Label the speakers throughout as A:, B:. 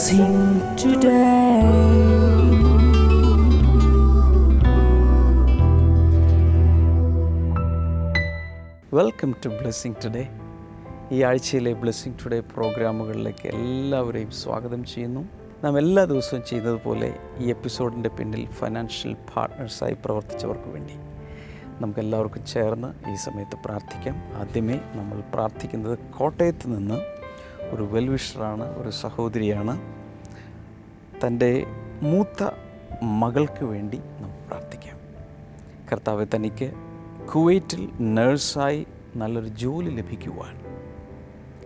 A: blessing today. Welcome to blessing today. ഈ ആഴ്ചയിലെ blessing today പ്രോഗ്രാമുകളിലേക്ക് എല്ലാവരെയും സ്വാഗതം ചെയ്യുന്നു. നാം എല്ലാ ദിവസവും ചെയ്യുന്നതുപോലെ ഈ എപ്പിസോഡിൻ്റെ പിന്നിൽ ഫൈനാൻഷ്യൽ പാർട്ട്നേഴ്സായി പ്രവർത്തിച്ചവർക്ക് വേണ്ടി നമുക്കെല്ലാവർക്കും ചേർന്ന് ഈ സമയത്ത് പ്രാർത്ഥിക്കാം. ആദ്യമേ നമ്മൾ പ്രാർത്ഥിക്കുന്നത് കോട്ടയത്ത് നിന്ന് ഒരു വെൽവിഷറാണ്, ഒരു സഹോദരിയാണ്. തൻ്റെ മൂത്ത മകൾക്ക് വേണ്ടി നമുക്ക് പ്രാർത്ഥിക്കാം. കർത്താവെ, തനിക്ക് കുവൈറ്റിൽ നഴ്സായി നല്ലൊരു ജോലി ലഭിക്കുവാൻ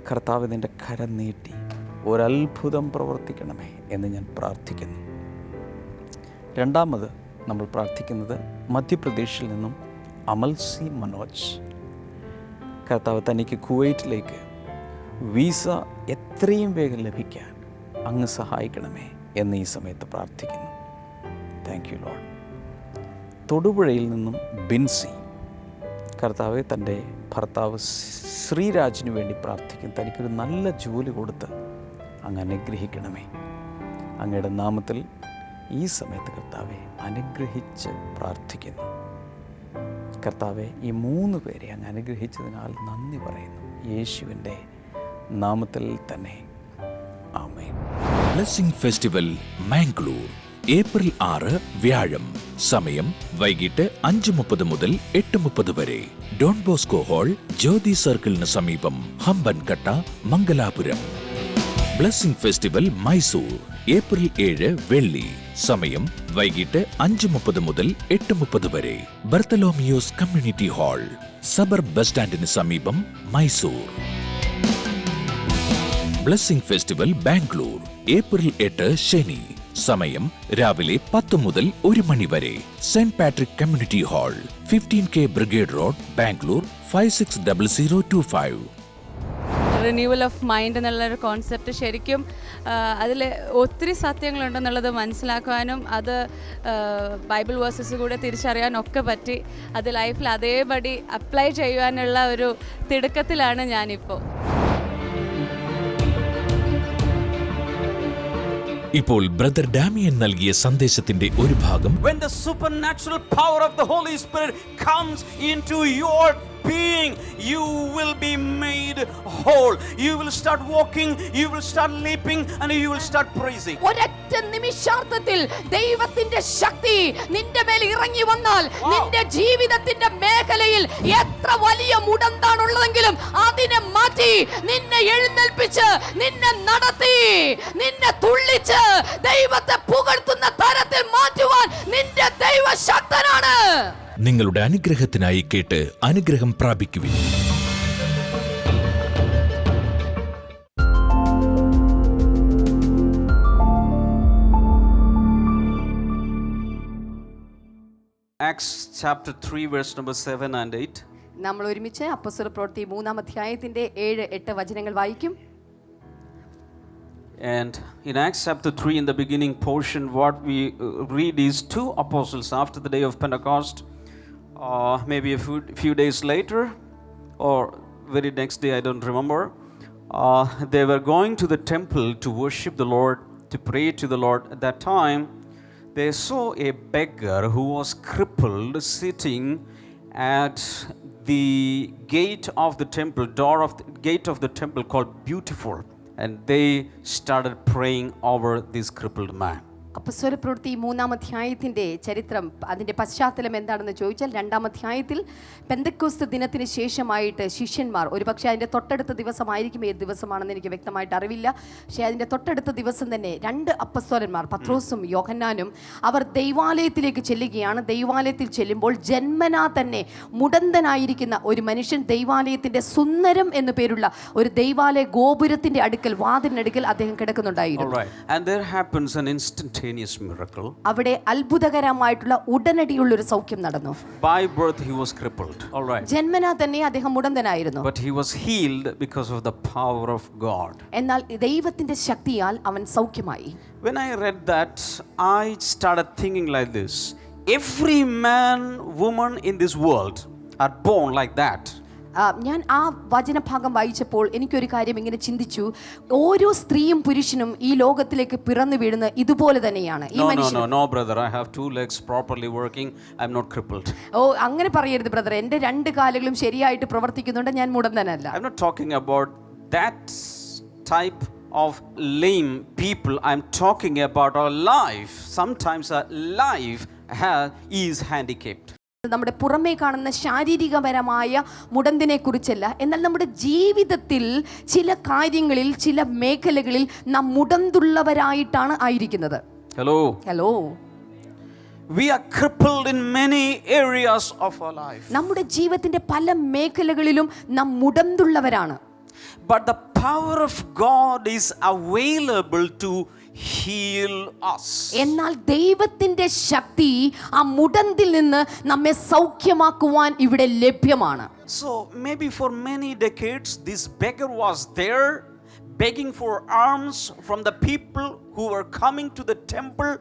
A: കർത്താവ് നിൻ്റെ കരം നീട്ടി ഒരത്ഭുതം പ്രവർത്തിക്കണമേ എന്ന് ഞാൻ പ്രാർത്ഥിക്കുന്നു. രണ്ടാമത് നമ്മൾ പ്രാർത്ഥിക്കുന്നത് മധ്യപ്രദേശിൽ നിന്നും അമൽസി മനോജ്. കർത്താവ്, തനിക്ക് കുവൈറ്റിലേക്ക് വീസ എത്രയും വേഗം ലഭിക്കാൻ അങ്ങ് സഹായിക്കണമേ എന്ന് ഈ സമയത്ത് പ്രാർത്ഥിക്കുന്നു. Thank you Lord. തൊടുപുഴയിൽ നിന്നും ബിൻസി. കർത്താവെ, തൻ്റെ ഭർത്താവ് ശ്രീരാജിന് വേണ്ടി പ്രാർത്ഥിക്കുന്നു. തനിക്കൊരു നല്ല ജോലി കൊടുത്ത് അങ്ങ് അനുഗ്രഹിക്കണമേ. അങ്ങയുടെ നാമത്തിൽ ഈ സമയത്ത് കർത്താവെ അനുഗ്രഹിച്ച് പ്രാർത്ഥിക്കുന്നു. കർത്താവെ, ഈ 3 പേരെ അങ്ങ് അനുഗ്രഹിച്ചതിനാൽ നന്ദി പറയുന്നു. യേശുവിൻ്റെ നാമത്തിൽ തന്നെ ആമേൻ.
B: ബ്ലെസ്സിംഗ് ഫെസ്റ്റിവൽ മാംഗ്ലൂർ ഏപ്രിൽ 6 വ്യാഴം. സമയം വൈകിട്ട് 5:30 മുതൽ 8:30 വരെ. ഡോൺ ബോസ്കോ ഹാൾ, ജ്യോതി സർക്കിളിന് സമീപം, Hampankatta, Mangalapuram. Blessing festival Mysore April 7 വെള്ളി. സമയം വൈകിട്ട് 5:30 മുതൽ 8:30 വരെ. Bartholomew's community hall, suburb bus സ്റ്റാൻഡിന് സമീപം, Mysore. Blessing festival Bangalore April 8 ശനി. സമയം രാവിലെ 10 മുതൽ 1 മണി വരെ. Saint Patrick community hall, 15K brigade road, Bangalore 560025.
C: Renewal of mind എന്നുള്ളൊരു കോൺസെപ്റ്റ് ശരിക്കും അതിൽ ഒത്തിരി സത്യങ്ങളുണ്ടെന്നുള്ളത് മനസ്സിലാക്കുവാനും അത് ബൈബിൾ വേഴ്സസ് കൂടെ തിരിച്ചറിയാനൊക്കെ പറ്റി അത് ലൈഫിൽ അതേപടി അപ്ലൈ ചെയ്യുവാനുള്ള ഒരു തിടുക്കത്തിലാണ് ഞാനിപ്പോൾ.
B: ഇപ്പോൾ ബ്രദർ ഡാമിയൻ നൽകിയ സന്ദേശത്തിന്റെ ഒരു ഭാഗം.
D: When the supernatural power of the Holy Spirit comes into your being, you will be made whole. You will start walking, you will start leaping, and you will start praising.
E: ഒരൊറ്റ നിമിഷാർത്ഥത്തിൽ ദൈവത്തിന്റെ ശക്തി നിന്റെ മേൽ ഇറങ്ങി വന്നാൽ നിന്റെ ജീവിതത്തിന്റെ മേഖലയിൽ എത്ര വലിയ മുടന്താണുള്ളതെങ്കിലും അതിനെ മാറ്റി നിന്നെ എഴുന്നേൽപ്പിച്ച് നിന്നെ നടത്തി നിന്നെ തുള്ളിച്ച് ദൈവത്തെ പുകഴ്ത്തുന്ന തരത്തിൽ മാറ്റുവാൻ നിന്റെ ദൈവ ശക്തനാണ്.
B: നിങ്ങളുടെ അനുഗ്രഹത്തിനായി കേട്ട് അനുഗ്രഹം പ്രാപിക്കുവിൻ.
D: Acts chapter 3 verse number 7 and 8.
E: നമ്മൾ ഒരുമിച്ച് അപ്പോസ്തലപ്രവൃത്തി 3-ാം അധ്യായത്തിന്റെ 7-8 വചനങ്ങൾ വായിക്കും.
D: And in Acts chapter 3, in the beginning portion, what we read is 2 apostles after the day of Pentecost, maybe a few days later, or very next day, I don't remember. They were going to the temple to worship the Lord, to pray to the Lord. At that time, they saw a beggar who was crippled sitting at the gate of the temple, gate of the temple called Beautiful. And they started praying over this crippled man.
E: അപ്പോസ്തലപ്രവൃത്തി 3-ാം അധ്യായത്തിന്റെ ചരിത്രം, അതിന്റെ പശ്ചാത്തലം എന്താണെന്ന് ചോദിച്ചാൽ 2-ാം അധ്യായത്തിൽ പെന്തക്കോസ്ത് ദിനത്തിന് ശേഷമായിട്ട് ശിഷ്യന്മാർ, ഒരുപക്ഷെ അതിൻ്റെ തൊട്ടടുത്ത ദിവസമായിരിക്കും, ഏത് ദിവസമാണെന്ന് എനിക്ക് വ്യക്തമായിട്ട് അറിവില്ല, പക്ഷേ അതിൻ്റെ തൊട്ടടുത്ത ദിവസം തന്നെ 2 അപ്പോസ്തലന്മാർ പത്രോസും യോഹന്നാനും അവർ ദൈവാലയത്തിലേക്ക് ചെല്ലുകയാണ്. ദൈവാലയത്തിൽ ചെല്ലുമ്പോൾ ജന്മനാ തന്നെ മുടന്തനായിരിക്കുന്ന ഒരു മനുഷ്യൻ ദൈവാലയത്തിന്റെ സുന്ദരം എന്നു പേരുള്ള ഒരു ദൈവാലയ ഗോപുരത്തിന്റെ അടുക്കൽ, വാതിലിനടുക്കൽ അദ്ദേഹം കിടക്കുന്നുണ്ടായിരുന്നു.
D: And there happens an instantaneous miracle.
E: അവിടെ അത്ഭുതകരമായിട്ടുള്ള ഉടനടിയുള്ള ഒരു സൗഖ്യം നടന്നു.
D: By birth he was crippled. All right.
E: ജന്മനാ തന്നെ അദ്ദേഹം മുടന്തനായിരുന്നു.
D: But he was healed because of the power of God.
E: എന്നാൽ ദൈവത്തിന്റെ ശക്തിയാൽ അവൻ സൗഖ്യമായി.
D: When I read that, I started thinking like this. Every man, woman in this world are born like that.
E: ഞാൻ ആ വചനഭാഗം വായിച്ചപ്പോൾ എനിക്കൊരു കാര്യം ഇങ്ങനെ ചിന്തിച്ചു. ഓരോ സ്ത്രീയും പുരുഷനും ഈ ലോകത്തിലേക്ക് പിറന്നു വീഴുന്നത് ഇതുപോലെ തന്നെയാണ്. ഈ മനുഷ്യൻ
D: No, brother. I have 2 legs properly working. I'm not crippled.
E: അങ്ങനെ പറയരുത് ബ്രദർ. എൻ്റെ 2 കാലുകളും ശരിയായിട്ട് പ്രവർത്തിക്കുന്നുണ്ട്, ഞാൻ മുടന്തനല്ല.
D: I'm not talking about that type of lame people. I'm talking about our life. Sometimes our life is handicapped.
E: നമ്മുടെ പുറമേ കാണുന്ന ശാരീരികപരമായ മുടന്തിനെ കുറിച്ചല്ല, എന്നാൽ നമ്മുടെ ജീവിതത്തിൽ ചില കാര്യങ്ങളിൽ, ചില മേഖലകളിൽ നാം മുടന്തുള്ളവരായിട്ടാണ് ആയിരിക്കുന്നത്. Hello
D: We are crippled in many areas of our life.
E: നമ്മുടെ ജീവിതത്തിന്റെ പല മേഖലകളിലും നാം മുടന്തുള്ളവരാണ്.
D: But the power of God is available to heal us.
E: എന്നാൽ ദൈവത്തിന്റെ ശക്തി ആ മുടന്തിൽ നിന്ന് നമ്മെ സൗഖ്യമാക്കുവാൻ ഇവിടെ ലഭ്യമാണ്.
D: So maybe for many decades this beggar was there begging for alms from the people who were coming to the temple.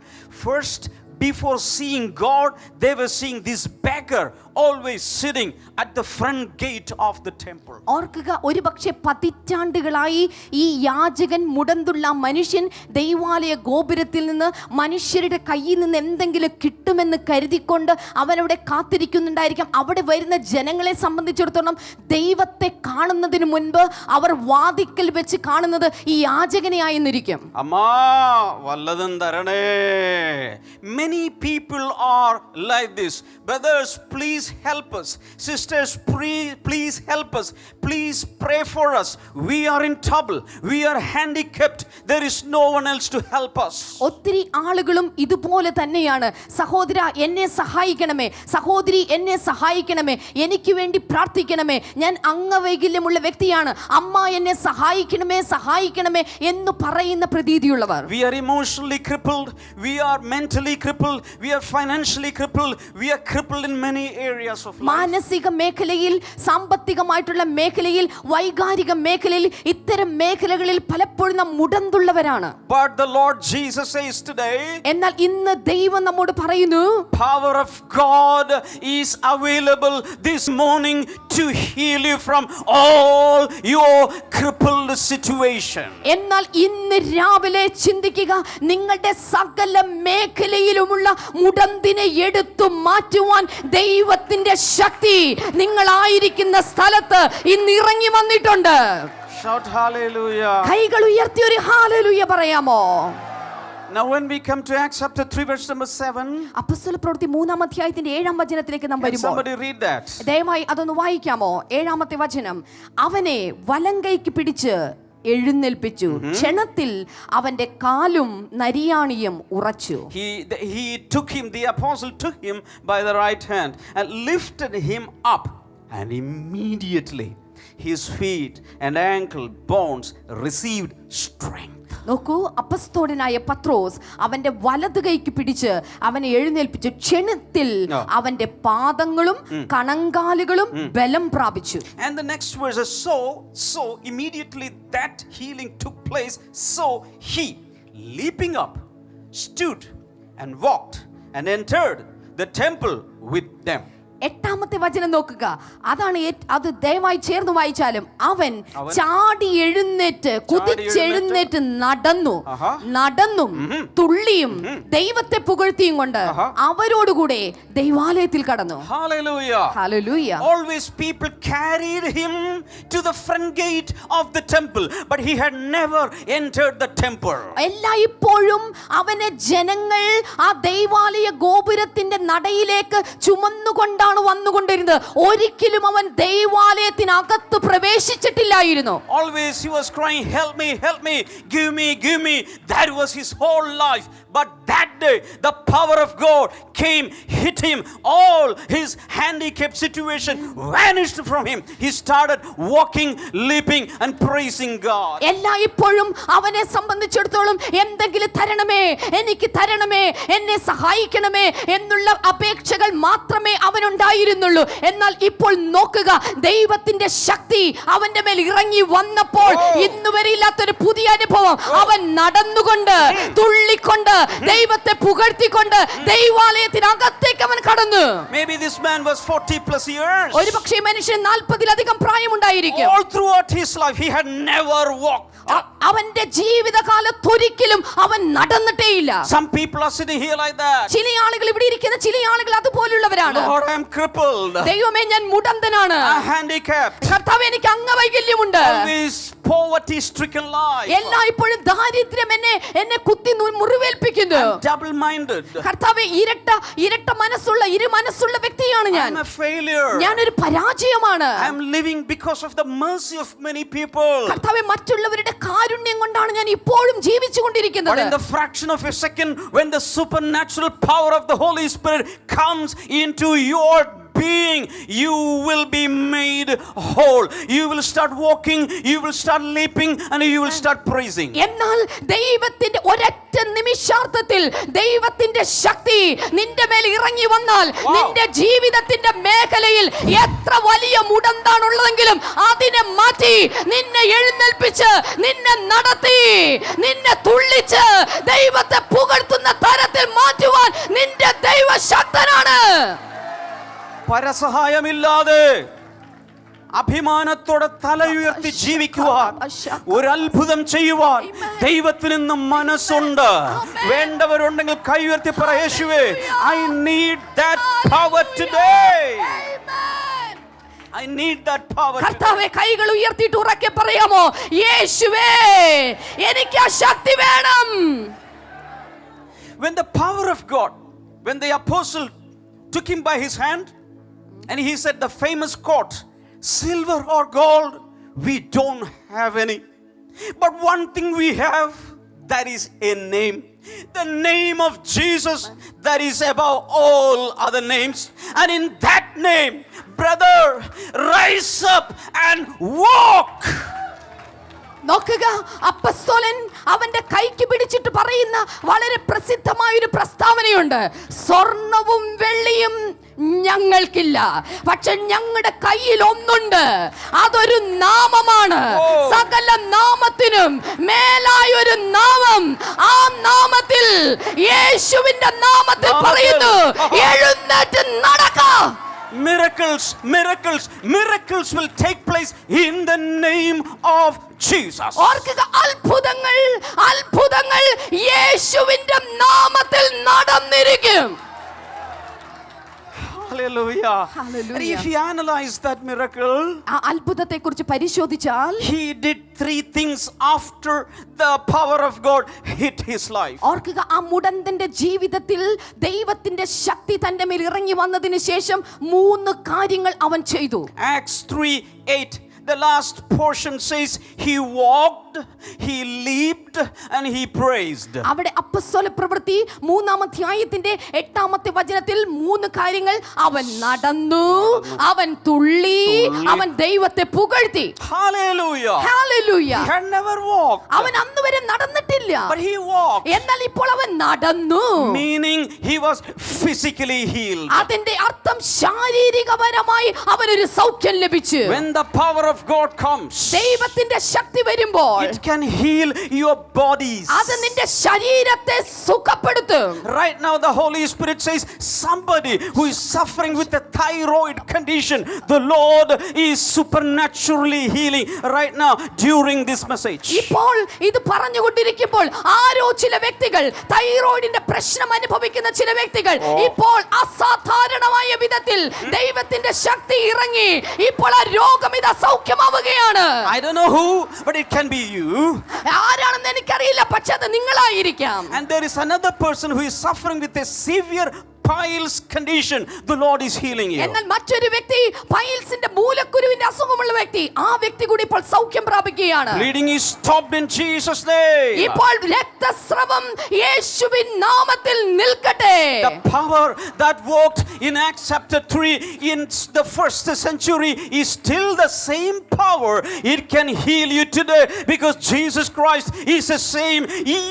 D: First, before seeing God, they were seeing this beggar always sitting at the front gate of the temple.
E: ഓർക്കുക, ഒരുപക്ഷെ പതിറ്റാണ്ടുകളായി ഈ യാചകൻ, മുടന്തുള്ള മനുഷ്യൻ ദൈവാലയ ഗോപുരത്തിൽ നിന്ന് മനുഷ്യരുടെ കയ്യിൽ നിന്ന് എന്തെങ്കിലും കിട്ടുമെന്ന് കരുതിക്കൊണ്ട് അവനവിടെ കാത്തിരിക്കുന്നുണ്ടായിരിക്കാം. അവിടെ വരുന്ന ജനങ്ങളെ സംബന്ധിച്ചിടത്തോളം ദൈവത്തെ കാണുന്നതിന് മുൻപ് അവർ വാതിക്കൽ വെച്ച് കാണുന്നത് ഈ യാചകനെ ആയെന്നിരിക്കും.
D: അമ്മാ വല്ലതും തരണേ. Many people are like this. Brothers, please help us. Sisters, please help us. Please pray for us. We are in trouble. We are handicapped. There is no one else to help us.
E: ഒത്തിരി ആളുകളും ഇതുപോലെ തന്നെയാണ്. സഹോദര എന്നെ സഹായിക്കണമേ, സഹോദരി എന്നെ സഹായിക്കണമേ, എനിക്ക് വേണ്ടി പ്രാർത്ഥിക്കണമേ, ഞാൻ അംഗവൈകല്യമുള്ള വ്യക്തിയാണ്, അമ്മ എന്നെ സഹായിക്കണമേ സഹായിക്കണമേ എന്ന് പറയുന്ന പ്രതീതിയുള്ളവർ.
D: We are emotionally crippled. We are mentally crippled. We are financially crippled. We are crippled in many areas of life.
E: മാനസിക മേഖലയിൽ, സാമ്പത്തികമായിട്ടുള്ള മേഖലയിൽ, വൈകാരിക മേഖലയിൽ, ഇത്തരം മേഖലകളിൽ പലപ്പോഴും നാം മുടന്തുള്ളവരാണ്.
D: But the Lord Jesus says today,
E: എന്നാൽ ഇന്ന് ദൈവം നമ്മോട് പറയുന്നു,
D: power of God is available this morning to heal you from all your crippled situation.
E: എന്നാൽ ഇന്ന് രാവിലെ ചിന്തിക്കുക, നിങ്ങളുടെ സകല മേഖലയിലുമുള്ള മുടന്തിനെ എടുത്തു മാറ്റുവാൻ ദൈവത്തിന്റെ ശക്തി നിങ്ങളായിരിക്കുന്ന സ്ഥലത്ത് ഇന്ന് ഇറങ്ങി വന്നിട്ടുണ്ട്.
D: Shout hallelujah.
E: കൈകൾ ഉയർത്തി ഒരു ഹല്ലേലൂയ പറയാമോ?
D: Now when we come to Acts chapter 3 verse number 7,
E: അപ്പോസ്തലപ്രവൃത്തി 3-ാം അധ്യായത്തിന്റെ 7-ാം വചനത്തിലേക്ക് നാം
D: can
E: വരുമ്പോൾ,
D: somebody read that?
E: ദയവായി അതൊന്ന് വായിക്കാമോ? 7-ാമത്തെ വചനം, അവനെ വലങ്കൈക്ക് പിടിച്ച് എഴുന്നേൽപ്പിച്ചു, ക്ഷണത്തിൽ അവന്റെ കാലും നരിയാണിയും ഉറച്ചു.
D: He took him, the apostle took him by the right hand and lifted him up, and immediately his feet and ankle bones received strength.
E: നോക്കൂ, അപ്പസ്തോലനായ പത്രോസ് അവന്റെ വലതു കൈക്ക് പിടിച്ച് അവനെ എഴുന്നേൽപ്പിച്ചു, ക്ഷണത്തിൽ അവന്റെ പാദങ്ങളും കണങ്കാലുകളും ബലം പ്രാപിച്ചു.
D: And the next verse is so immediately that healing took place. So he, leaping up, stood and walked and entered the temple with them.
E: 8-ാമത്തെ വചനം നോക്കുക, അതാണ് അത് ദയവായി ചേർന്ന് വായിച്ചാലും, അവൻ ചാടി എഴുന്നേറ്റ് കുതിച്ചെഴുന്നേറ്റ് നടന്നും തുള്ളിയും ദൈവത്തെ പുകഴ്ത്തിയും കൊണ്ട് അവരോടുകൂടെ ദൈവാലയത്തിൽ കടന്നു.
D: Hallelujah.
E: Hallelujah.
D: Always people carried him to the front gate of the temple, but he had never entered the temple.
E: എല്ലായ്പ്പോഴും അവനെ ജനങ്ങൾ ആ ദൈവാലയ ഗോപുരത്തിന്റെ നടയിലേക്ക് ചുമന്നുകൊണ്ടാണ് വന്നുകൊണ്ടിരുന്നത്. ഒരിക്കലും അവൻ ദൈവാലയത്തിനകത്ത് പ്രവേശിച്ചിട്ടില്ലായിരുന്നു.
D: Always he was crying, help me, give me. That was his whole life. But that day the power of God came, hit him. All his handicapped situation vanished from him. He started walking, leaping and praising God.
E: എല്ലായ്പ്പോഴും അവനെ സംബന്ധിച്ചിടത്തോളം എന്തെങ്കിലും തരണമേ, എനിക്ക് തരണമേ, എന്നെ സഹായിക്കണമേ എന്നുള്ള അപേക്ഷകൾ മാത്രമേ അവനുണ്ടായിരുന്നുള്ളൂ. ഉണ്ടായിരുന്നുള്ളൂ. എന്നാൽ ഇപ്പോൾ നോക്കുക, ദൈവത്തിന്റെ ശക്തി അവന്റെ മേൽ ഇറങ്ങി വന്നപ്പോൾ ഇന്നുവരെ ഇല്ലാത്തൊരു പുതിയ അനുഭവം. അവൻ നടന്നുകൊണ്ട്, തുള്ളിക്കൊണ്ട്, ദൈവത്തെ പുകഴ്ത്തിക്കൊണ്ട് ദൈവാലയത്തിനകത്തേക്ക് അവൻ കടന്നു.
D: Maybe this man was 40 plus years.
E: ഒരുപക്ഷേ മനുഷ്യൻ 40-ലധികം പ്രായമുണ്ടായിരിക്കും.
D: All throughout his life he had never walked.
E: അവന്റെ ജീവിതകാലത്തൊരിക്കലും അവൻ നടന്നിട്ടേയില്ല.
D: Some people are sitting here like that.
E: ചില ആളുകൾ ഇവിടെ ഇരിക്കുന്ന ചില ആളുകൾ അതുപോലുള്ളവരാണ്.
D: Lord, I am crippled.
E: ദൈവമേ, ഞാൻ മുടന്തനാണ്.
D: I'm handicapped.
E: കർത്താവേ, എനിക്ക് അംഗവൈകല്യമുണ്ട്.
D: Always poverty stricken life.
E: എല്ലായ്പ്പോഴും ദാരിദ്ര്യം എന്നെ കുത്തി മുറിവേൽപ്പിക്കുന്നു.
D: I'm double minded.
E: കർത്താവേ, ഇരട്ട മനസ്സുള്ള മനസ്സുള്ള വ്യക്തിയാണ് ഞാൻ.
D: I'm a failure.
E: ഞാനൊരു പരാജയമാണ്.
D: I'm living because of the mercy of many people.
E: കർത്താവേ, മറ്റുള്ളവരുടെ കാരുണ്യം കൊണ്ടാണ് ഞാൻ ഇപ്പോഴും ജീവിച്ചുകൊണ്ടിരിക്കുന്നത്.
D: But in the fraction of a second, when the supernatural power of the Holy Spirit comes into your being, you will be made whole. You will start walking, you will start leaping, and you will start praising.
E: എന്നാൽ ദൈവത്തിന്റെ ഒരൊറ്റ നിമിഷാർത്ഥത്തിൽ ദൈവത്തിന്റെ ശക്തി നിന്റെ മേൽ ഇറങ്ങി വന്നാൽ നിന്റെ ജീവിതത്തിന്റെ മേഖലയിൽ എത്ര വലിയ മുടന്താണുള്ളതെങ്കിലും അതിനെ മാറ്റി, നിന്നെ എഴുന്നേൽപ്പിച്ച്, നിന്നെ നടത്തി, നിന്നെ തുള്ളിച്ച് ദൈവത്തെ പുകഴ്ത്തുന്ന തരത്തിൽ മാറ്റുവാൻ നിന്റെ ദൈവ ശക്തനാണ്.
D: പരസഹായമില്ലാതെ അഭിമാനത്തോടെ തലയുയർത്തി ജീവിക്കുവാൻ, ഒരു അത്ഭുതം ചെയ്യുവാൻ ദൈവത്തിന് ഇന്ന് മനസ്സുണ്ട്. വേണ്ടവരുണ്ടെങ്കിൽ കൈ ഉയർത്തി പറ, യേശുവേ, I need that power today. I need that power.
E: കർത്താവേ, കൈകൾ ഉയർത്തിയിട്ട് ഉറക്കെ പറയാമോ, യേശുവേ, എനിക്ക് ആ ശക്തി വേണം.
D: When the power of God, when the apostle took him by his hand and he said the famous quote, silver or gold we don't have any, but one thing we have, that is a name, the name of Jesus, that is above all other names, and in that name, brother, rise up and walk.
E: നോക്കുക, അപ്പസ്തോലൻ അവന്റെ കൈക്ക് പിടിച്ചിട്ട് പറയുന്ന വളരെ പ്രസിദ്ധമായ ഒരു പ്രസ്താവനയുണ്ട്. സ്വർണവും വെള്ളിയും ഞങ്ങൾക്കില്ല, പക്ഷെ ഞങ്ങളുടെ കയ്യിൽ ഒന്നുണ്ട്, അതൊരു നാമമാണ്. സകല നാമത്തിനും മേലായ ഒരു നാമം. ആ നാമത്തിൽ, യേശുവിന്റെ നാമത്തിൽ പറയുന്നു, എഴുന്നേറ്റ് നടക്കുക.
D: Miracles will take place in the name of Jesus.
E: ഓർക്കുക, അത്ഭുതങ്ങൾ യേശുവിന്റെ നാമത്തിൽ നടന്നിരിക്കും.
D: Hallelujah.
E: Hallelujah.
D: And if you analyze that miracle,
E: ആ അത്ഭുതത്തെക്കുറിച്ച് പരിശോധിച്ചാൽ
D: he did 3 things after the power of God hit his life.
E: ഓർക്കുക, ആ മുടന്തന്റെ ജീവിതത്തിൽ ദൈവത്തിന്റെ ശക്തി തന്റെ മേൽ ഇറങ്ങി വന്നതിന് ശേഷം 3 കാര്യങ്ങൾ അവൻ ചെയ്തു.
D: Acts 3:8, the last portion says he walked, he leaped, and he praised.
E: അവിടെ അപ്പോസ്തല പ്രവൃത്തി 3-ാം അധ്യായത്തിന്റെ 8-ാമത്തെ വചനത്തിൽ 3 കാര്യങ്ങൾ. അവൻ നടന്നു, അവൻ തുള്ളി, അവൻ ദൈവത്തെ പുകഴ്ത്തി.
D: Hallelujah.
E: Hallelujah.
D: He had never walked,
E: അവൻ അന്നുവരെ നടന്നിട്ടില്ല,
D: but he walked,
E: എന്നാൽ ഇപ്പോൾ അവൻ നടന്നു.
D: meaning he was physically healed.
E: അതിന്റെ അർത്ഥം ശാരീരികപരമായി അവനൊരു സൗഖ്യം ലഭിച്ചു.
D: When the power of God comes,
E: ദൈവത്തിന്റെ ശക്തി വരുമ്പോൾ
D: it can heal your bodies.
E: അത് നിന്റെ ശരീരത്തെ സുഖപ്പെടുത്തും.
D: Right now the Holy Spirit says somebody who is suffering with a thyroid condition, the Lord is supernaturally healing right now during this message.
E: ഇപ്പോൾ ഇത് പറഞ്ഞുകൊണ്ടിരിക്കുമ്പോൾ ആരോ ചില വ്യക്തികൾ, തൈറോയിഡിന്റെ പ്രശ്നം അനുഭവിക്കുന്ന ചില വ്യക്തികൾ ഇപ്പോൾ അസാധാരണമായ വിധത്തിൽ ദൈവത്തിന്റെ ശക്തി ഇറങ്ങി ഇപ്പോൾ ആ രോഗം ഇത് സൗഖ്യമാവുകയാണ്.
D: I don't know who, but it can be you.
E: ആരാണെന്ന് എനിക്കറിയില്ല, പക്ഷെ അത് നിങ്ങളായിരിക്കാം.
D: And there is another person who is suffering with a severe piles condition. The Lord is healing you.
E: എന്നാൽ മറ്റൊരു വ്യക്തി പൈൽസിന്റെ മൂലക്കുരുവിന്റെ അസുഖമുള്ള വ്യക്തി, ആ വ്യക്തി കൂടി ഇപ്പോൾ സൗഖ്യം പ്രാപിക്കുകയാണ്.
D: Bleeding is stopped in Jesus name.
E: ഇപ്പോൾ രക്തസ്രവം യേശുവിൻ നാമത്തിൽ നിൽക്കട്ടെ.
D: The power that walked in Acts chapter 3 in the first century is still the same power. It can heal you today because Jesus Christ is the same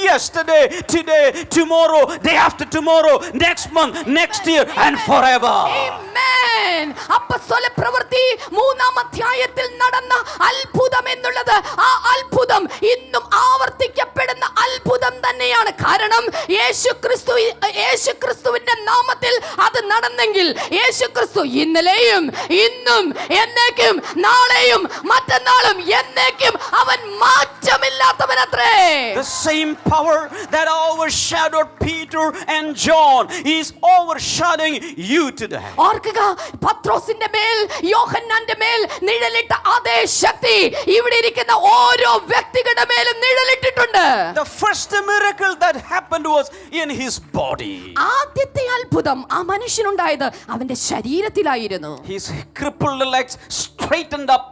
D: yesterday, today, tomorrow, day after tomorrow, next month, next year and forever.
E: Amen. അപ്പോസ്തല പ്രവൃത്തി 3-ാം അധ്യായത്തിൽ നടന്ന അത്ഭുതം എന്നുള്ളത് ആ അത്ഭുതം ഇന്നും ആവർത്തിക്കപ്പെടുന്ന അത്ഭുതം തന്നെയാണ്. കാരണം യേശുക്രിസ്തുവിന്റെ നാമത്തിൽ അത് നടന്നെങ്കിൽ യേശുക്രിസ്തു ഇന്നലെയും ഇന്നും എന്നേക്കും നാളെയും മറ്റന്നാളും എന്നേക്കും അവൻ മാറ്റമില്ലാത്തവനത്രേ.
D: The same power that overshadowed Peter and John is overshadowing you today.
E: ഓർക്കുക, പത്രോസിന്റെ മേൽ യോഹന്നാന്റെ മേൽ നിഴലിട്ട അതേ ശക്തി ഇവിടെ ഇരിക്കുന്ന ഓരോ വ്യക്തികളുടെ മേലും നിഴലിട്ടിട്ടുണ്ട്.
D: The first miracle that happened was in his body.
E: ആദ്യത്തെ അത്ഭുതം ആ മനുഷ്യനുണ്ടായത് അവന്റെ ശരീരത്തിലായിരുന്നു.
D: His crippled legs straightened up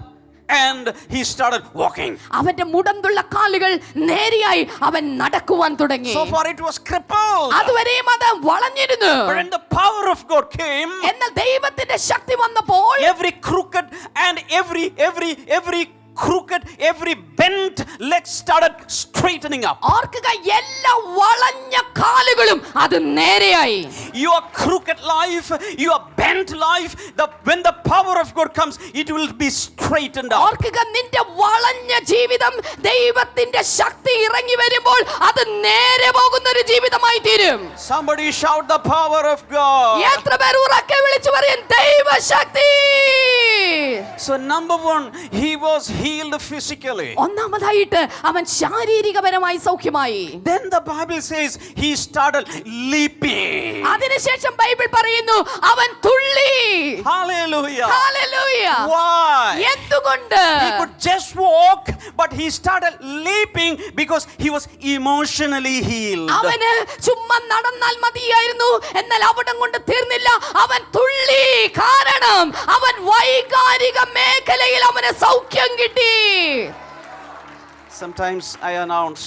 D: and he started walking.
E: അവന്റെ മുടന്തുള്ള കാലുകൾ നേരെയായി അവൻ നടക്കുവാൻ തുടങ്ങി.
D: So far it was crippled.
E: അതുവരെയും അത് വളഞ്ഞിരുന്നു.
D: But when the power of God came,
E: എന്നാൽ ദൈവത്തിന്റെ ശക്തി വന്നപ്പോൾ
D: every crooked and every crooked, every bent leg started straightening up.
E: ഓർക്കുക, എല്ലാ വളഞ്ഞ കാലുകളും അത് നേരെയായി.
D: Your crooked life, your bent life, when the power of God comes, it will be straightened up.
E: ഓർക്കുക, നിന്റെ വളഞ്ഞ ജീവിതം ദൈവത്തിന്റെ ശക്തി ഇറങ്ങി വരുമ്പോൾ അത് നേരെ പോകുന്ന ഒരു ജീവിതമായി തീരും.
D: Somebody shout the power of God.
E: എത്ര പേർ ഉറക്കെ വിളിച്ചു പറയും ദൈവശക്തി?
D: So number one, he was healed physically.
E: ഒന്നാമതായിട്ട് അവൻ ശാരീരികപരമായി സൗഖ്യമായി.
D: Then the Bible says he started leaping.
E: അതിനുശേഷം ബൈബിൾ പറയുന്നു അവൻ തുള്ളി.
D: Hallelujah.
E: ഹല്ലേലൂയ.
D: Why?
E: എന്തുകൊണ്ട്?
D: He could just walk, but he started leaping because he was emotionally healed.
E: അവന് ചുമ്മാ നടന്നാൽ മതിയായിരുന്നു, എന്നാൽ അവിടം കൊണ്ട് തീർന്നില്ല. അവൻ തുള്ളി, കാരണം അവൻ വൈകാരിക മേഖലയിൽ അവന് സൗഖ്യം കിട്ടി.
D: Sometimes I announce,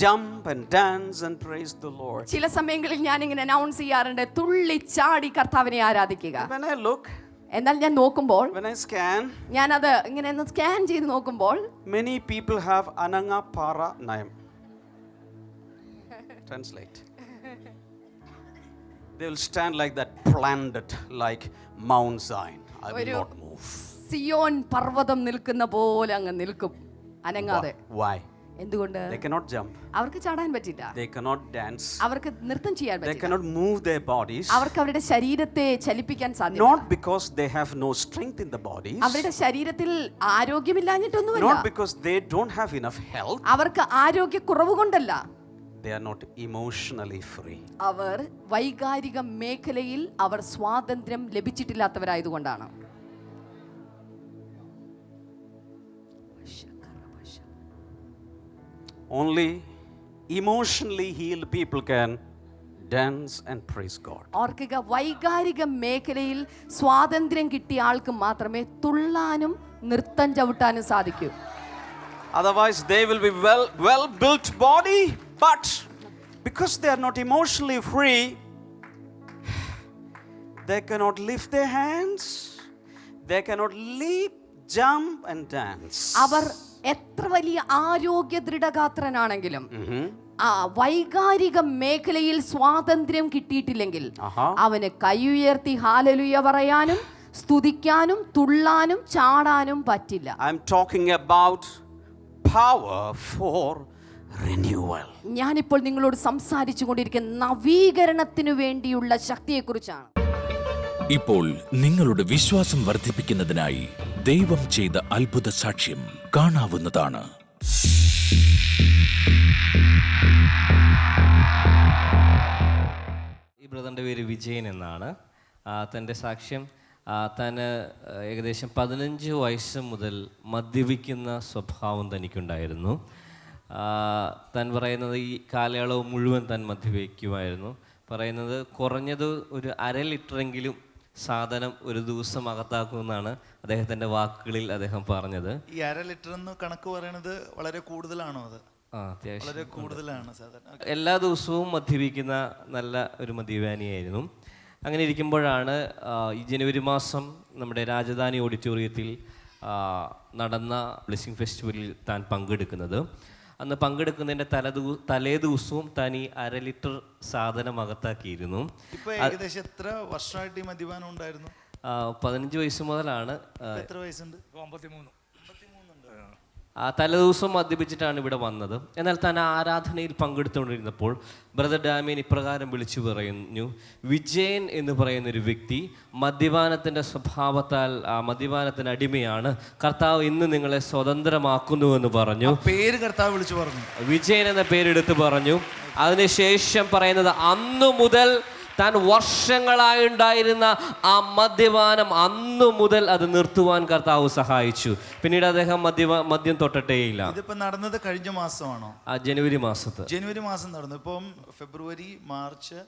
D: jump and dance and praise the Lord.
E: ചില സമയങ്ങളിൽ ഞാൻ ഇങ്ങനെ അനൗൺസ് ചെയ്യാറുണ്ട്, തുള്ളി ചാടി കർത്താവിനെ ആരാധിക്കുക.
D: When I look,
E: എന്നാൽ ഞാൻ നോക്കുമ്പോൾ,
D: when I scan,
E: ഞാനത് ഇങ്ങനെ ഒന്ന് സ്കാൻ ചെയ്ത് നോക്കുമ്പോൾ,
D: many people have Ananga Para Nayam. Translate. They will stand like that, planted like Mount Zion. I will not move.
E: Zion പർവ്വതം നിൽക്കുന്ന പോലെ അങ്ങ് നിൽക്കും അനങ്ങാതെ.
D: Why?
E: എന്തുകൊണ്ട്?
D: They cannot jump.
E: അവർക്ക് ചാടാൻ പറ്റില്ല.
D: They cannot dance.
E: അവർക്ക് നൃത്തം ചെയ്യാൻ
D: They
E: പറ്റില്ല.
D: cannot move their bodies.
E: അവർക്ക് അവരുടെ ശരീരത്തെ ചലിപ്പിക്കാൻ സാധിക്കില്ല.
D: Not because they have no strength in the bodies.
E: അവരുടെ ശരീരത്തിൽ ആരോഗ്യമില്ലാഞ്ഞിട്ടൊന്നുമല്ല.
D: Not because they don't have enough health.
E: അവർക്ക് ആരോഗ്യക്കുറവ് കൊണ്ടല്ല.
D: They are not emotionally free.
E: അവർ വൈകാരിക മേഖലയിൽ അവർ സ്വാതന്ത്ര്യം ലഭിച്ചിട്ടില്ലാത്തവരായതുകൊണ്ടാണ്.
D: Only emotionally healed people can dance and praise God.
E: ഓർക്കുക, വൈകാരിക മേഖലയിൽ സ്വാതന്ത്ര്യം കിട്ടിയ ആൾക്ക് മാത്രമേ തുള്ളാനും നൃത്തം ചവിട്ടാനും സാധിക്കൂ.
D: Otherwise they will be well built body, but because they are not emotionally free, they cannot lift their hands, they cannot leap, jump and dance.
E: അവർ എത്ര വലിയ ആരോഗ്യ ദൃഢഗാത്രനാണെങ്കിലും ആ വൈകാരിക മേഖലയിൽ സ്വാതന്ത്ര്യം കിട്ടിയിട്ടില്ലെങ്കിൽ അവന് കൈ ഉയർത്തി ഹല്ലേലൂയ പറയാനും സ്തുതിക്കാനും തുള്ളാനും ചാടാനും പറ്റില്ല.
D: I am talking about power for renewal.
E: ഞാനിപ്പോൾ നിങ്ങളോട് സംസാരിച്ചു കൊണ്ടിരിക്കുന്ന നവീകരണത്തിനു വേണ്ടിയുള്ള ശക്തിയെക്കുറിച്ചാണ്.
B: ഇപ്പോൾ നിങ്ങളുടെ വിശ്വാസം വർദ്ധിപ്പിക്കുന്നതിനായി ദൈവം ചെയ്ത അത്ഭുത സാക്ഷ്യം കാണാവുന്നതാണ്.
F: ഈ ബ്രദറിൻ്റെ പേര് വിജയൻ എന്നാണ്. തൻ്റെ സാക്ഷ്യം, താൻ ഏകദേശം 15 വയസ്സ് മുതൽ മദ്യപിക്കുന്ന സ്വഭാവം തനിക്കുണ്ടായിരുന്നു. താൻ പറയുന്നത് ഈ കാലയളവ് മുഴുവൻ താൻ മദ്യപിക്കുമായിരുന്നു. പറയുന്നത് കുറഞ്ഞത് ഒരു 1/2 ലിറ്ററെങ്കിലും സാധനം ഒരു ദിവസം അകത്താക്കുമെന്നാണ് അദ്ദേഹത്തിൻ്റെ വാക്കുകളിൽ അദ്ദേഹം പറഞ്ഞത്.
G: ഈ 1/2 ലിറ്റർ എന്ന് കണക്ക് പറയുന്നത് വളരെ കൂടുതലാണോ? അത്
F: അത്യാവശ്യം
G: വളരെ കൂടുതലാണ് സാധാരണ.
F: എല്ലാ ദിവസവും മദ്യപിക്കുന്ന നല്ല ഒരു മദ്യപാനിയായിരുന്നു. അങ്ങനെ ഇരിക്കുമ്പോഴാണ് ഈ ജനുവരി മാസം നമ്മുടെ രാജധാനി ഓഡിറ്റോറിയത്തിൽ നടന്ന ബ്ലെസ്സിംഗ് ഫെസ്റ്റിവലിൽ താൻ പങ്കെടുക്കുന്നത്. അന്ന് പങ്കെടുക്കുന്നതിൻ്റെ തലേ ദിവസവും താൻ ഈ 1/2 ലിറ്റർ സാധനം അകത്താക്കിയിരുന്നു.
G: ഇപ്പൊ ഏകദേശം എത്ര വർഷമായിട്ട് ഈ മദ്യപാനം ഉണ്ടായിരുന്നു?
F: 15 വയസ്സ് മുതലാണ്.
G: എത്ര വയസ്സുണ്ട്?
H: 53.
F: തലേദിവസം മദ്യപിച്ചിട്ടാണ് ഇവിടെ വന്നത്. എന്നാൽ താൻ ആരാധനയിൽ പങ്കെടുത്തുകൊണ്ടിരുന്നപ്പോൾ ബ്രദർ ഡാമിയൻ ഇപ്രകാരം വിളിച്ചു പറഞ്ഞു, വിജയൻ എന്ന് പറയുന്നൊരു വ്യക്തി മദ്യപാനത്തിൻ്റെ സ്വഭാവത്താൽ മദ്യപാനത്തിന് അടിമയാണ്, കർത്താവ് ഇന്ന് നിങ്ങളെ സ്വതന്ത്രമാക്കുന്നുവെന്ന് പറഞ്ഞു.
G: പേര് കർത്താവ് വിളിച്ചു പറഞ്ഞു,
F: വിജയൻ എന്ന പേരെടുത്ത് പറഞ്ഞു. അതിനുശേഷം പറയുന്നത്, അന്നു മുതൽ താൻ വർഷങ്ങളായുണ്ടായിരുന്ന ആ മദ്യപാനം അന്നു മുതൽ അത് നിർത്തുവാൻ കർത്താവ് സഹായിച്ചു. പിന്നീട് അദ്ദേഹം മദ്യം തൊട്ടിട്ടേയില്ല.
G: ഇതിപ്പോ നടന്നത് കഴിഞ്ഞ മാസമാണോ?
F: ജനുവരി മാസത്ത്.
G: ജനുവരി മാസം നടന്നു. ഇപ്പം ഫെബ്രുവരി, മാർച്ച്,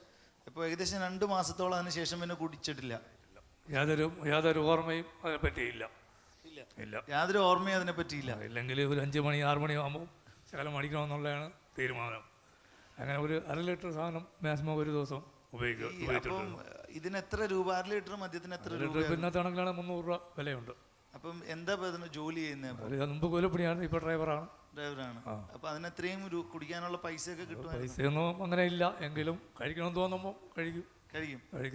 G: ഇപ്പോൾ ഏകദേശം 2 മാസത്തോളം അതിന് ശേഷം പിന്നെ കുടിച്ചിട്ടില്ല.
H: യാതൊരു ഓർമ്മയും അതിനെ പറ്റിയില്ല. ഇല്ല,
G: യാതൊരു ഓർമ്മയും അതിനെ പറ്റിയില്ല.
H: ഇല്ലെങ്കിൽ ഒരു 5 മണി 6 മണി ആകുമ്പോൾ ശകലം അടിക്കണമെന്നുള്ളതാണ് തീരുമാനം. അങ്ങനെ ഒരു 1/2 ലിറ്റർ സാധനം മാക്സിമം ഒരു ദിവസം ഉപയോഗിച്ചിട്ടുണ്ട്.
G: ഇതിന് എത്ര രൂപ? 1/2 ലിറ്റർ മദ്യത്തിന് എത്ര രൂപ?
H: ഇന്നത്തെ കണക്കിലാണ് 300 രൂപ വിലയുണ്ട്.
G: അപ്പം എന്താ ജോലി ചെയ്യുന്നത്?
H: മുമ്പ് കൂലിപ്പണിയാണ്, ഇപ്പോൾ ഡ്രൈവറാണ്.
G: അപ്പൊ അതിന് എത്രയും കുടിക്കാനുള്ള പൈസയൊക്കെ കിട്ടും?
H: പൈസയൊന്നും അങ്ങനെ ഇല്ല, എങ്കിലും കഴിക്കണമെന്ന് തോന്നുമ്പോൾ കഴിക്കും.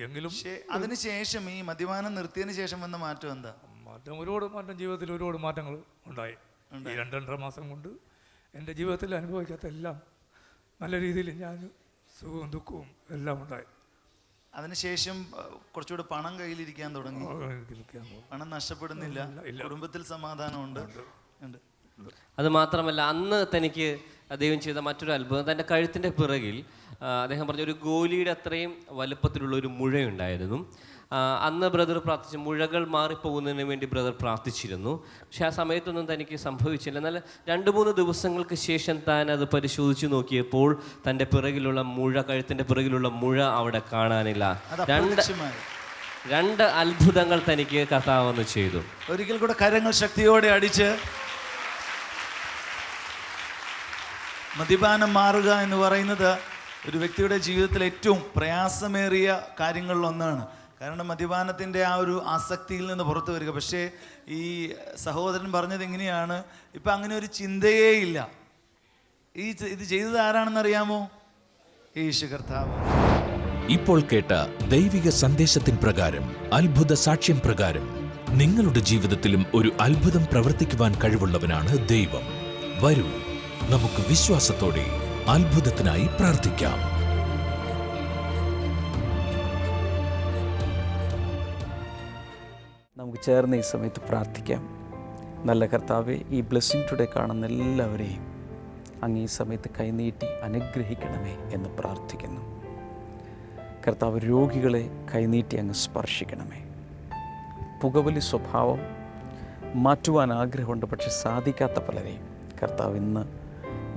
H: എങ്കിലും
G: അതിനുശേഷം ഈ മദ്യപാനം നിർത്തിയതിന് ശേഷം വന്ന മാറ്റം എന്താ?
H: ഒരുപാട് മാറ്റം, ജീവിതത്തിൽ ഒരുപാട് മാറ്റങ്ങൾ ഉണ്ടായി. ഈ 2.5 മാസം കൊണ്ട് എൻ്റെ ജീവിതത്തിൽ അനുഭവിക്കാത്ത എല്ലാം നല്ല രീതിയിൽ ഞാൻ സുഖവും ദുഃഖവും എല്ലാം ഉണ്ടായി.
G: അതിനുശേഷം കുറച്ചുകൂടെ പണം കയ്യിലിരിക്കാൻ തുടങ്ങി. പണം നഷ്ടപ്പെടുന്നില്ല, കുടുംബത്തിൽ സമാധാനമുണ്ട്.
F: അത് മാത്രമല്ല, അന്ന് തനിക്ക് ദൈവം ചെയ്ത മറ്റൊരു അത്ഭുതം, തൻ്റെ കഴുത്തിൻ്റെ പിറകിൽ അദ്ദേഹം പറഞ്ഞ ഒരു ഗോലിയുടെ അത്രയും വലുപ്പത്തിലുള്ള ഒരു മുഴയുണ്ടായിരുന്നു. അന്ന് ബ്രദർ പ്രാർത്ഥിച്ചു, മുഴകൾ മാറിപ്പോകുന്നതിന് വേണ്ടി ബ്രദർ പ്രാർത്ഥിച്ചിരുന്നു. പക്ഷെ ആ സമയത്തൊന്നും തനിക്ക് സംഭവിച്ചില്ല. എന്നാൽ 2-3 ദിവസങ്ങൾക്ക് ശേഷം താൻ അത് പരിശോധിച്ച് നോക്കിയപ്പോൾ തൻ്റെ പിറകിലുള്ള കഴുത്തിൻ്റെ പിറകിലുള്ള മുഴ അവിടെ കാണാനില്ല. 2 അത്ഭുതങ്ങൾ തനിക്ക് കർത്താവ് ചെയ്തു.
G: ഒരിക്കൽ കൂടെ കരങ്ങൾ ശക്തിയോടെ അടിച്ച് മദ്യപാനം മാറുക എന്ന് പറയുന്നത് ഒരു വ്യക്തിയുടെ ജീവിതത്തിൽ ഏറ്റവും പ്രയാസമേറിയ കാര്യങ്ങളിലൊന്നാണ്. കാരണം മദ്യപാനത്തിൻ്റെ ആ ഒരു ആസക്തിയിൽ നിന്ന് പുറത്തു വരിക. പക്ഷേ ഈ സഹോദരൻ പറഞ്ഞത് എങ്ങനെയാണ്, ഇപ്പം അങ്ങനെ ഒരു ചിന്തയേ ഇല്ല. ഇത് ചെയ്തത് ആരാണെന്നറിയാമോ? യേശു കർത്താവ്.
B: ഇപ്പോൾ കേട്ട ദൈവിക സന്ദേശത്തിൻ പ്രകാരം, അത്ഭുത സാക്ഷ്യം പ്രകാരം നിങ്ങളുടെ ജീവിതത്തിലും ഒരു അത്ഭുതം പ്രവർത്തിക്കുവാൻ കഴിവുള്ളവനാണ് ദൈവം. വരൂ, നമുക്ക് വിശ്വാസത്തോടെ അത്ഭുതത്തിനായി പ്രാർത്ഥിക്കാം.
A: നമുക്ക് ചേർന്ന് ഈ സമയത്ത് പ്രാർത്ഥിക്കാം. നല്ല കർത്താവെ, ഈ ബ്ലെസ്സിംഗ് ടുഡേ കാണുന്ന എല്ലാവരെയും അങ്ങ് ഈ സമയത്ത് കൈനീട്ടി അനുഗ്രഹിക്കണമേ എന്ന് പ്രാർത്ഥിക്കുന്നു. കർത്താവ്, രോഗികളെ കൈനീട്ടി അങ്ങ് സ്പർശിക്കണമേ. പുകവലി സ്വഭാവം മാറ്റുവാൻ ആഗ്രഹമുണ്ട്, പക്ഷെ സാധിക്കാത്ത പലരെയും കർത്താവ് ഇന്ന്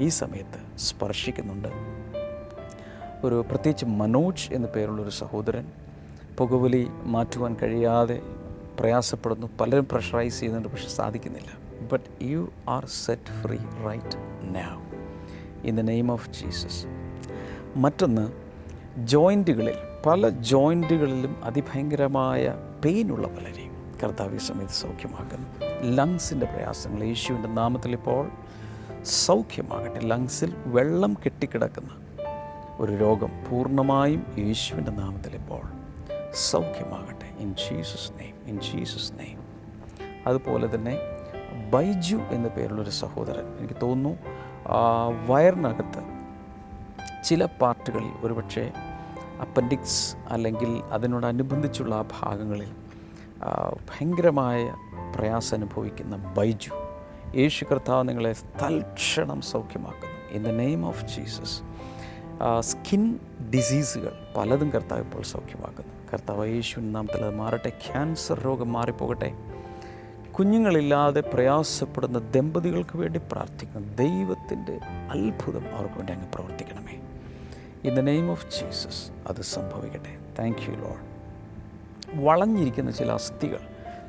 A: ഈ സമയത്ത് സ്പർശിക്കുന്നുണ്ട്. പ്രത്യേകിച്ച് മനോജ് എന്നു പേരുള്ളൊരു സഹോദരൻ പുകവലി മാറ്റുവാൻ കഴിയാതെ പ്രയാസപ്പെടുന്നു. പലരും പ്രഷറൈസ് ചെയ്യുന്നുണ്ട്, പക്ഷെ സാധിക്കുന്നില്ല. But you are set free right now in the name of Jesus. മറ്റൊന്ന്, പല ജോയിൻറ്റുകളിലും അതിഭയങ്കരമായ പെയിനുള്ള പലരെയും കർത്താവ് ഈ സമയത്ത് സൗഖ്യമാക്കുന്നു. ലങ്സിൻ്റെ പ്രയാസങ്ങൾ യേശുവിൻ്റെ നാമത്തിൽ ഇപ്പോൾ സൗഖ്യമാകട്ടെ. ലങ്സിൽ വെള്ളം കെട്ടിക്കിടക്കുന്ന ഒരു രോഗം പൂർണ്ണമായും യേശുവിൻ്റെ നാമത്തിൽ ഇപ്പോൾ സൗഖ്യമാകട്ടെ. In Jesus name, in Jesus name. അതുപോലെ തന്നെ ബൈജു എന്ന പേരുള്ളൊരു സഹോദരൻ, എനിക്ക് തോന്നുന്നു വയറിനകത്ത് ചില പാർട്ടുകളിൽ, ഒരുപക്ഷെ അപ്പൻഡിക്സ് അല്ലെങ്കിൽ അതിനോടനുബന്ധിച്ചുള്ള ആ ഭാഗങ്ങളിൽ ഭയങ്കരമായ പ്രയാസം അനുഭവിക്കുന്ന ബൈജു, യേശു കർത്താവ് നിങ്ങളെ തൽക്ഷണം സൗഖ്യമാക്കുന്നു in the name of Jesus. Skin ഡിസീസുകൾ പലതും കർത്താവ് ഇപ്പോൾ സൗഖ്യമാക്കുന്നു. കർത്താവ് യേശുവിൻ നാമത്തിൽ അത് മാറട്ടെ. ക്യാൻസർ രോഗം മാറിപ്പോകട്ടെ. കുഞ്ഞുങ്ങളില്ലാതെ പ്രയാസപ്പെടുന്ന ദമ്പതികൾക്ക് വേണ്ടി പ്രാർത്ഥിക്കുന്നു. ദൈവത്തിൻ്റെ അത്ഭുതം അവർക്ക് വേണ്ടി അങ്ങ് പ്രവർത്തിക്കണമേ in the name of Jesus. അത് സംഭവിക്കട്ടെ. Thank you lord. വളഞ്ഞിരിക്കുന്ന ചില അസ്ഥികൾ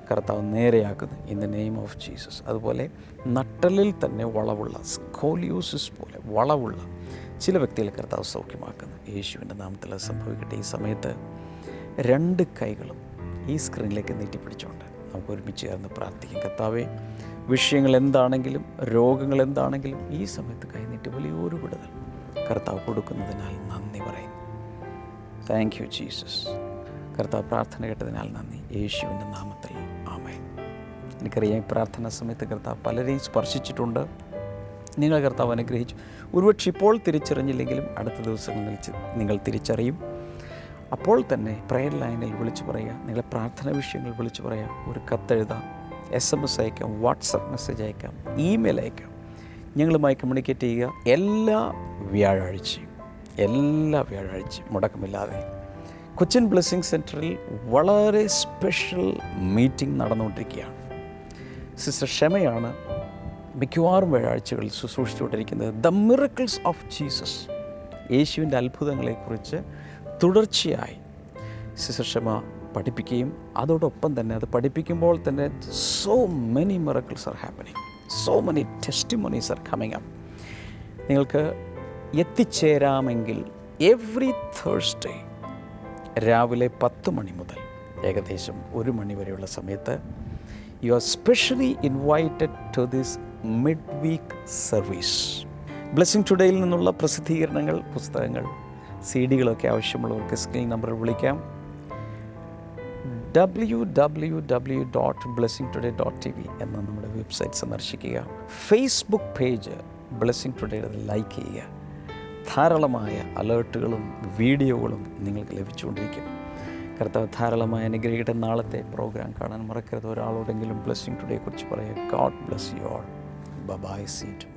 A: കർത്താവ് നേരെയാക്കുന്നു in the name of Jesus. അതുപോലെ നട്ടലിൽ തന്നെ വളവുള്ള സ്കോലിയോസിസ് പോലെ വളവുള്ള ചില വ്യക്തികളെ കർത്താവ് സൗഖ്യമാക്കുന്നു യേശുവിൻ്റെ നാമത്തിൽ അത് സംഭവിക്കട്ടെ. ഈ സമയത്ത് 2 കൈകളും ഈ സ്ക്രീനിലേക്ക് നീട്ടിപ്പിടിച്ചുകൊണ്ട് നമുക്ക് ഒരുമിച്ച് ചേർന്ന് പ്രാർത്ഥിക്കാം. കർത്താവേ, വിഷയങ്ങൾ എന്താണെങ്കിലും രോഗങ്ങൾ എന്താണെങ്കിലും ഈ സമയത്ത് കൈനീട്ടി വലിയൊരു വിടുതൽ കർത്താവ് കൊടുക്കുന്നതിനാൽ നന്ദി പറയുന്നു. Thank you Jesus. കർത്താവ് പ്രാർത്ഥന കേട്ടതിനാൽ നന്ദി, യേശുവിൻ്റെ നാമത്തിൽ ആമേൻ. എനിക്കറിയാം, ഈ പ്രാർത്ഥനാ സമയത്ത് കർത്താവ് പലരെയും സ്പർശിച്ചിട്ടുണ്ട്. നിങ്ങൾ കർത്താവ് അനുഗ്രഹിച്ചു. ഒരുപക്ഷെ ഇപ്പോൾ തിരിച്ചറിഞ്ഞില്ലെങ്കിലും അടുത്ത ദിവസങ്ങളിൽ നിങ്ങൾ തിരിച്ചറിയും. അപ്പോൾ തന്നെ പ്രയർ ലൈനിൽ വിളിച്ചു പറയുക, നിങ്ങളുടെ പ്രാർത്ഥന വിഷയങ്ങൾ വിളിച്ചു പറയാം. ഒരു കത്തെഴുതാം, SMS അയക്കാം, വാട്സപ്പ് മെസ്സേജ് അയക്കാം, ഇമെയിൽ അയക്കാം. ഞങ്ങളുമായി കമ്മ്യൂണിക്കേറ്റ് ചെയ്യുക. എല്ലാ വ്യാഴാഴ്ചയും മുടക്കമില്ലാതെ കൊച്ചിൻ ബ്ലെസ്സിങ് സെൻറ്ററിൽ വളരെ സ്പെഷ്യൽ മീറ്റിംഗ് നടന്നുകൊണ്ടിരിക്കുകയാണ്. സിസ്റ്റർ ക്ഷമയാണ് മിക്കവാറും വ്യാഴാഴ്ചകളിൽ ശുശ്രൂഷിച്ചുകൊണ്ടിരിക്കുന്നത്. ദ മിറക്കിൾസ് ഓഫ് ജീസസ്, യേശുവിൻ്റെ അത്ഭുതങ്ങളെക്കുറിച്ച് തുടർച്ചയായി സിസ്റ്റർ ക്ഷമ പഠിപ്പിക്കുകയും അതോടൊപ്പം തന്നെ അത് പഠിപ്പിക്കുമ്പോൾ തന്നെ so many miracles are happening, so many testimonies are coming up. നിങ്ങൾക്ക് എത്തിച്ചേരാമെങ്കിൽ എവറി തേഴ്സ്ഡേ രാവിലെ 10 മണി മുതൽ ഏകദേശം 1 മണി വരെയുള്ള സമയത്ത് you are specially invited to this mid week service. Blessing ടുഡേയിൽ നിന്നുള്ള പ്രസിദ്ധീകരണങ്ങൾ, പുസ്തകങ്ങൾ, CD-കളൊക്കെ ആവശ്യമുള്ളവർക്ക് സ്ക്രീൻ നമ്പറിൽ വിളിക്കാം. www.blessingtoday.tv എന്ന നമ്മുടെ വെബ്സൈറ്റ് സന്ദർശിക്കുക. ഫേസ്ബുക്ക് പേജ് ബ്ലെസ്സിങ് ടുഡേയുടെ ലൈക്ക് ചെയ്യുക. ധാരാളമായ അലേർട്ടുകളും വീഡിയോകളും നിങ്ങൾക്ക് ലഭിച്ചുകൊണ്ടിരിക്കും. കർത്താവ് ധാരാളമായ അനുഗ്രഹിക്കട്ടെ. നാളത്തെ പ്രോഗ്രാം കാണാൻ മറക്കരുത്. ഒരാളോടെങ്കിലും ബ്ലെസ്സിങ് ടുഡേയെക്കുറിച്ച് പറയുക. God bless you all. Bye. See U.